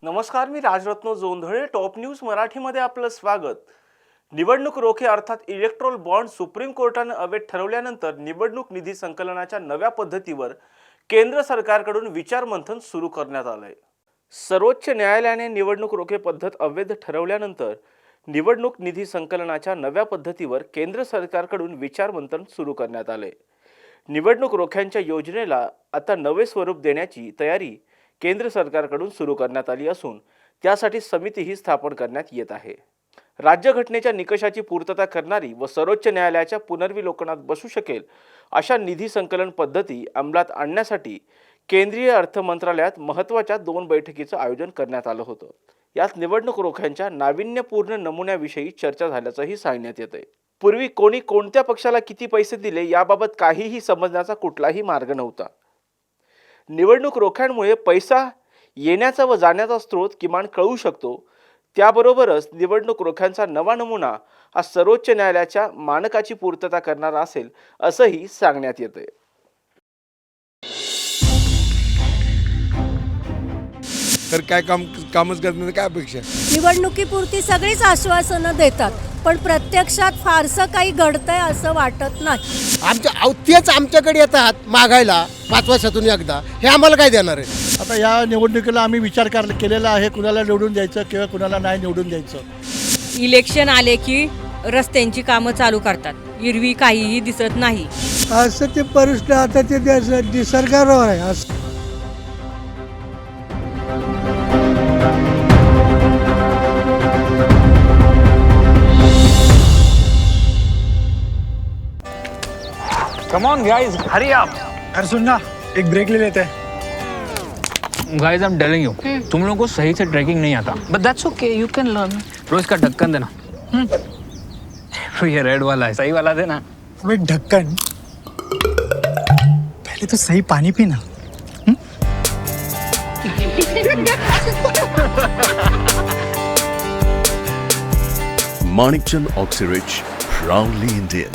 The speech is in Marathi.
नमस्कार, मी राजरत्न जोंधळे. टॉप न्यूज मराठीमध्ये आपलं स्वागत. निवडणूक रोखे अर्थात इलेक्ट्रोल बॉन्ड सुप्रीम कोर्टाने अवैध ठरवल्यानंतर निवडणूक निधी संकलनाच्या नव्या पद्धतीवर केंद्र सरकारकडून विचारमंथन सुरू करण्यात आलंय. सर्वोच्च न्यायालयाने निवडणूक रोखे पद्धत अवैध ठरवल्यानंतर निवडणूक निधी संकलनाच्या नव्या पद्धतीवर केंद्र सरकारकडून विचारमंथन सुरू करण्यात आले. निवडणूक रोख्यांच्या योजनेला आता नवे स्वरूप देण्याची तयारी केंद्र सरकारकडून सुरू करण्यात आली असून त्यासाठी समितीही स्थापन करण्यात येत आहे. राज्यघटनेच्या निकषाची पूर्तता करणारी व सर्वोच्च न्यायालयाच्या पुनर्विलोकनात बसू शकेल अशा निधी संकलन पद्धती अंमलात आणण्यासाठी केंद्रीय अर्थ मंत्रालयात महत्त्वाच्या 2 बैठकीचं आयोजन करण्यात आलं होतं. यात निवडणूक रोख्यांच्या नाविन्यपूर्ण नमुन्याविषयी चर्चा झाल्याचंही सांगण्यात येतंय. पूर्वी कोणी कोणत्या पक्षाला किती पैसे दिले याबाबत काहीही समजण्याचा कुठलाही मार्ग नव्हता. निवडणूक रोख्यांमुळे पैसा येण्याचा व जाण्याचा स्रोत किमान कळू शकतो. त्याबरोबरच निवडणूक रोख्यांचा नवा नमुना हा सर्वोच्च न्यायालयाच्या मानकाची पूर्तता करणारा असेल असंही सांगण्यात येतंय. तर काय कामच करण्याची काय अपेक्षा? निवडणुकीपुरती सगळीच आश्वासनं देतात, पण प्रत्यक्षात फारसं काही घडतंय असं वाटत नाही. तेच आमच्याकडे येतात मागायला 5 वर्षातून एकदा. हे आम्हाला काय देणार आहे? आता या निवडणुकीला आम्ही विचार केलेला आहे, कुणाला निवडून द्यायचं किंवा कुणाला नाही निवडून द्यायचं. इलेक्शन आले की रस्त्यांची कामं चालू करतात, एरवी काहीही दिसत नाही. असं ते परिस्थिती आता ते निसर्गावर आहे. Come on guys, hurry up. अरे सुन ना, एक ब्रेक ले लेते हैं. Guys, I'm telling you, तुम लोगों को सही से ट्रैकिंग नहीं आता. But that's okay, you can learn. रोज का ढक्कन देना. तो ये रेड वाला है, सही वाला देना. अबे ढक्कन, पहले तो सही पानी पीना. Manikchand Oxyrich, proudly Indian.